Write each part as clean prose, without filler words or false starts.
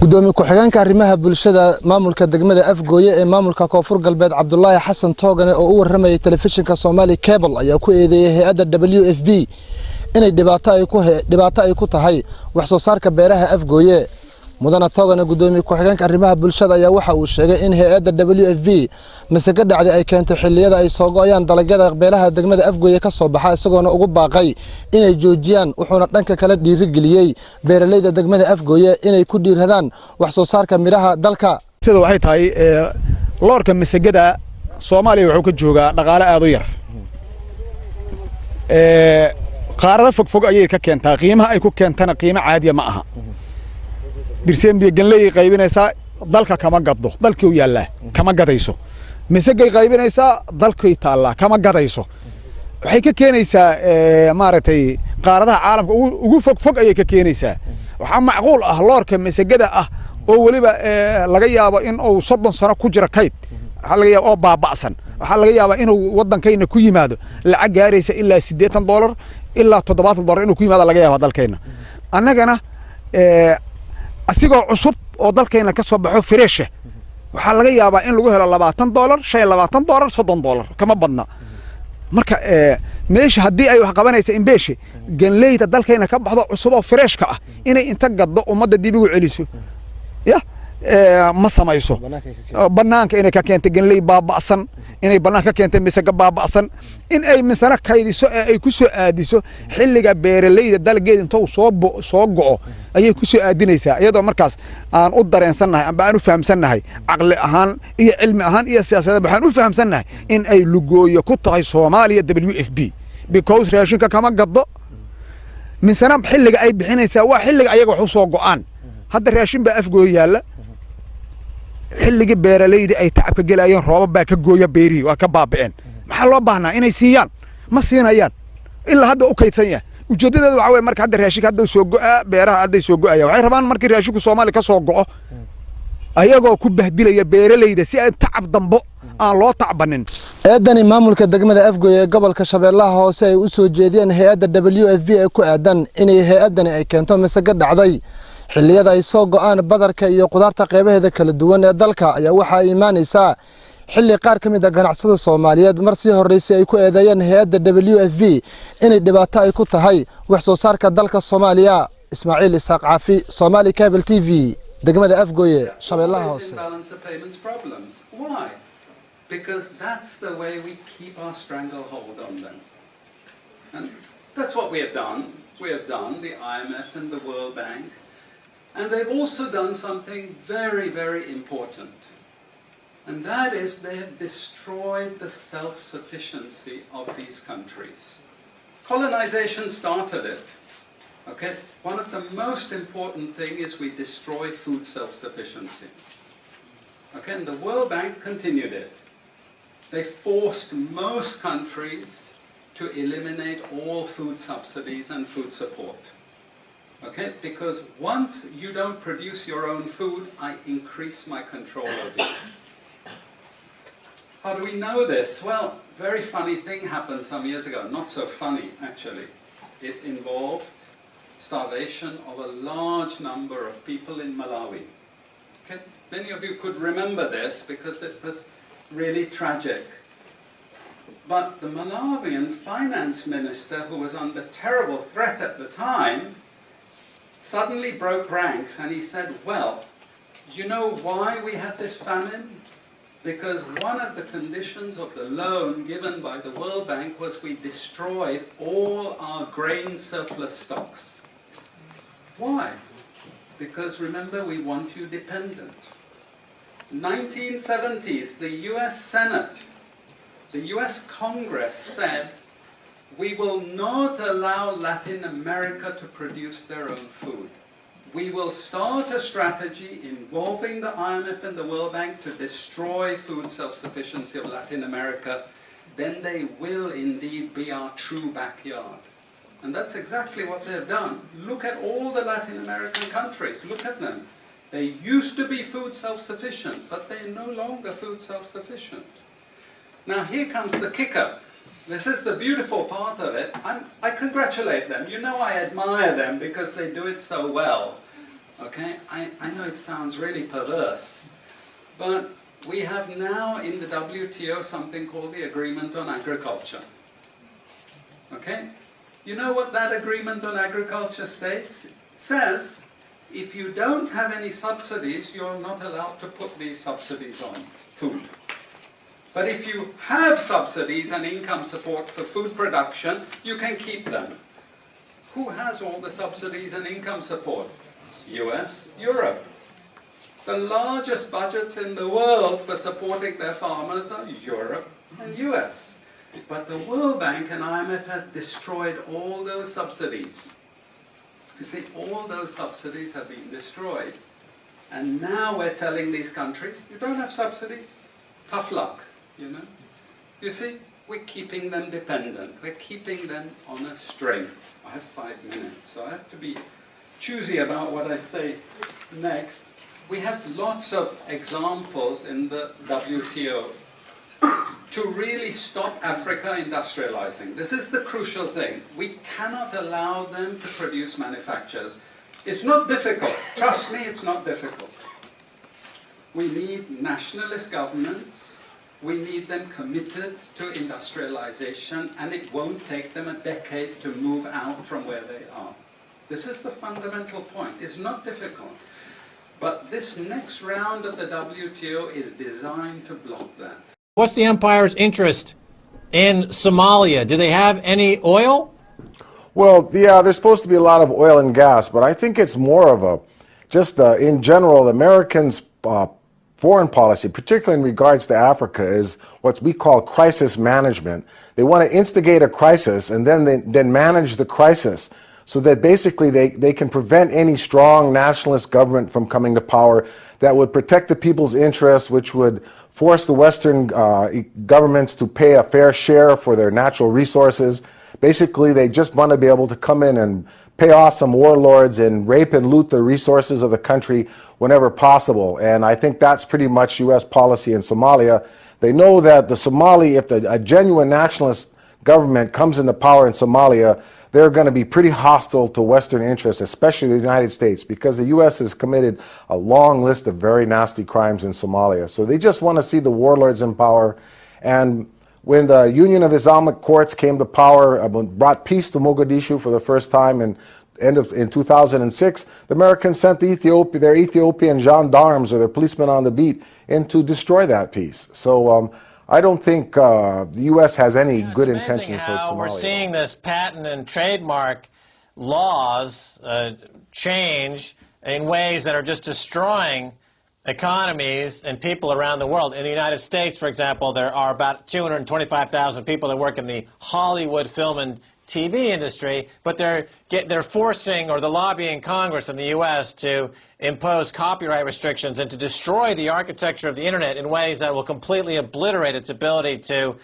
gudoomiye ku-xigeenka arrimaha bulshada maamulka degmada Afgooye ee maamulka Koonfur Galbeed Cabdullaahi Xasan Toogane oo u warramay telefishinka Somali Cable ayaa ku eedeeyay hay'adda WFP inay dhibaato ay ku tahay wax soo saarka beeraha Afgooye. mudana Toogane gudoomiye ku-xigeenka arrimaha bulshada ayaa waxa uu sheegay in hay'adda WFP masaga dhacday ay keento xilliyada ay soo go'ayaan dalagyada beeraha degmada Afgooye ka soo baxa isagoona ugu baaqay inay joojiyaan wuxuuna dhanka kale dhiirigeliyay beeraleyda degmada Afgooye inay ku dhiiradaan wax soo saarka miraha dalka. sida waxay tahay loorka masagada Soomaaliya wuxuu ka joogaa dhaqaale aad u yar qaarada fog ayay ka keentaa qiimaha ay ku keentana qiimo caadi ma aha birseembiye ganley qaybinaysa dalka kama gaddo dalkii u yaala kama gadayso masagay qaybinaysa dalkii taala kama gadayso waxay ka keenaysaa maaragtay qaaradaha caalamka ugu fog ayay ka keenaysaa waxa macquul ah loorka masagada ah oo waliba laga yaabo in uu 30 sano ku jira kayd waxa laga yaabo oo baaba'san waxa laga yaabaa inuu wadankayna ku yimaado lacag gaaraysa ilaa $80 ilaa $70 inuu ku yimaado laga yaabo dalkayna annagana asigoo cusub oo dalkayna ka soo baxo fresh waxa laga yaabaa in lagu helo $20 $20 $30 kama badna marka meesha hadii ay wax qabanaysa in beeshe ganleyda dalkayna ka baxdo cusub oo fresh ka ah inay inta gaddo umada dib ugu celiso ya ma samayso banaanka inay ka keentay ganley baaba'san inay banaanka ka keentay misaga baaba'san in ay misana kaydiso ay ku soo aadiso xilliga beeraleyda dalgeed inta soo go'o ayay ku soo aadinaysaa iyadoo markaas aan u dareensanahay amba aan u fahamsanahay aqli ahaan iyo cilmi ahaan iyo siyaasadda waxaan u fahamsanahay in ay lugooyo ku tahay Soomaaliya WFP because raashinka kama gaddo misana xilliga ay bixinaysaa waa xilliga ayaga wax u soo go'aan hadda raashin baa Afgooye yaala xilliga beeraleyda ay tacabka galayeen roobab baa ka gooya beeri waa ka baaba'een maxaa loo baahnaa inay siiyaan ma siinayaan ilaa hadda u kaydsan yahay ujeedadeedu waxa weeye marka hadda raashinka hadda soo go'a beeraha hadda soo go'aya waxay rabaan markii raashinku Soomaali ka soo go'o ayagoo ku bahdilaya beeraleyda si ay tacab dambo aan loo tacbanin eedani maamulka degmada Afgooye ee gobolka Shabeellaha Hoose ay u soo jeediyeen hay'adda WFP ee ku aadan inay hay'adani ay keento masaga dhacday xilliyada ay soo go'aan badarka iyo qudaarta qaybaheeda kala duwan ee dalka ayaa waxa ay imaanaysaa xilli qaar ka mid ah ganacsada Soomaaliyeed mar sii horeysay ay ku eedeeyeen hay'adda WFP inay dhibaato ay ku tahay wax soo saarka dalka Soomaaliya. Ismaaciil Isaaq Caafi, Somali Cable TV, degmada Afgooye, Shabeellaha Hoose. Because that's the way we keep our stranglehold on them. And that's what we have done. We have done the IMF and the World Bank. And they've also done something very, very important. And that is they have destroyed the self-sufficiency of these countries. Colonization started it. Okay? One of the most important things is we destroy food self-sufficiency. Okay? And the World Bank continued it. They forced most countries to eliminate all food subsidies and food support. Okay? Because once you don't produce your own food, I increase my control over you. How do we know this? Well, very funny thing happened some years ago. Not so funny, actually. It involved starvation of a large number of people in Malawi. Okay? Many of you could remember this because it was really tragic. But the Malawian finance minister, who was under terrible threat at the time, suddenly broke ranks and he said, well, you know why we had this famine? Because one of the conditions of the loan given by the World Bank was we destroyed all our grain surplus stocks. Why? Because remember, we want you dependent. 1970s, the US Senate, the US Congress said, we will not allow Latin America to produce their own food. We will start a strategy involving the IMF and the World Bank to destroy food self-sufficiency of Latin America. Then they will indeed be our true backyard. And that's exactly what they've done. Look at all the Latin American countries. Look at them. They used to be food self-sufficient, but they're no longer food self-sufficient. Now here comes the kicker. This is the beautiful part of it. I congratulate them. You know I admire them because they do it so well. Okay, I know it sounds really perverse, but we have now in the WTO something called the Agreement on Agriculture. Okay? You know what that Agreement on Agriculture states? It says, if you don't have any subsidies, you're not allowed to put these subsidies on food. But if you have subsidies and income support for food production, you can keep them. Who has all the subsidies and income support? US, Europe. The largest budgets in the world for supporting their farmers are Europe and US. But the World Bank and IMF have destroyed all those subsidies. You see, all those subsidies have been destroyed. And now we're telling these countries, you don't have subsidies, tough luck, you know. You see, we're keeping them dependent. We're keeping them on a string. I have 5 minutes, so I have to be choosy about what I say next. We have lots of examples in the WTO to really stop Africa industrializing. This is the crucial thing. We cannot allow them to produce manufacturers. It's not difficult. Trust me, it's not difficult. We need nationalist governments. We need them committed to industrialization, and it won't take them a decade to move out from where they are. This is the fundamental point. It's not difficult. But this next round of the WTO is designed to block that. What's the empire's interest in Somalia? Do they have any oil? Well, yeah, there's supposed to be a lot of oil and gas, but I think it's more of a, just in general, Americans' foreign policy, particularly in regards to Africa, is what we call crisis management. They want to instigate a crisis and then manage the crisis so that basically they can prevent any strong nationalist government from coming to power that would protect the people's interests, which would force the Western governments to pay a fair share for their natural resources. Basically, they just want to be able to come in and pay off some warlords and rape and loot the resources of the country whenever possible. And I think that's pretty much U.S. policy in Somalia. They know that the Somali, if a genuine nationalist government comes into power in Somalia, they're going to be pretty hostile to Western interests, especially the United States, because the U.S. has committed a long list of very nasty crimes in Somalia. So they just want to see the warlords in power. And when the Union of Islamic Courts came to power, brought peace to Mogadishu for the first time in 2006, the Americans sent their Ethiopian gendarmes or their policemen on the beat in to destroy that peace. So I don't think the U.S. has any good intentions towards Somalia. We're seeing this patent and trademark laws change in ways that are just destroying economies and people around the world. In the United States, for example, there are about 225,000 people that work in the Hollywood film and TV industry, but they're forcing, or the lobbying Congress in the U.S. to impose copyright restrictions and to destroy the architecture of the Internet in ways that will completely obliterate its ability to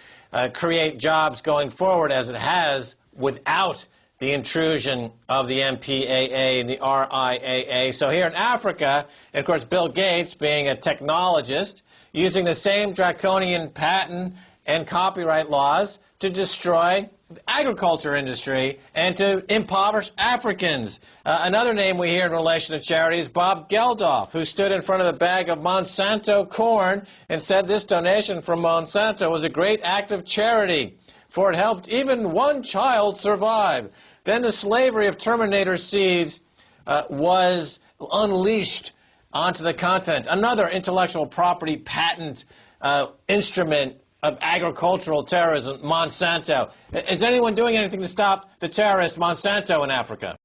create jobs going forward, as it has without the intrusion of the MPAA and the RIAA. So here in Africa, and of course Bill Gates, being a technologist, using the same draconian patent and copyright laws to destroy the agriculture industry and to impoverish Africans. Another name we hear in relation to charity is Bob Geldof, who stood in front of a bag of Monsanto corn and said this donation from Monsanto was a great act of charity, for it helped even one child survive. Then the slavery of Terminator seeds was unleashed onto the continent. Another intellectual property patent instrument of agricultural terrorism, Monsanto. Is anyone doing anything to stop the terrorist Monsanto in Africa?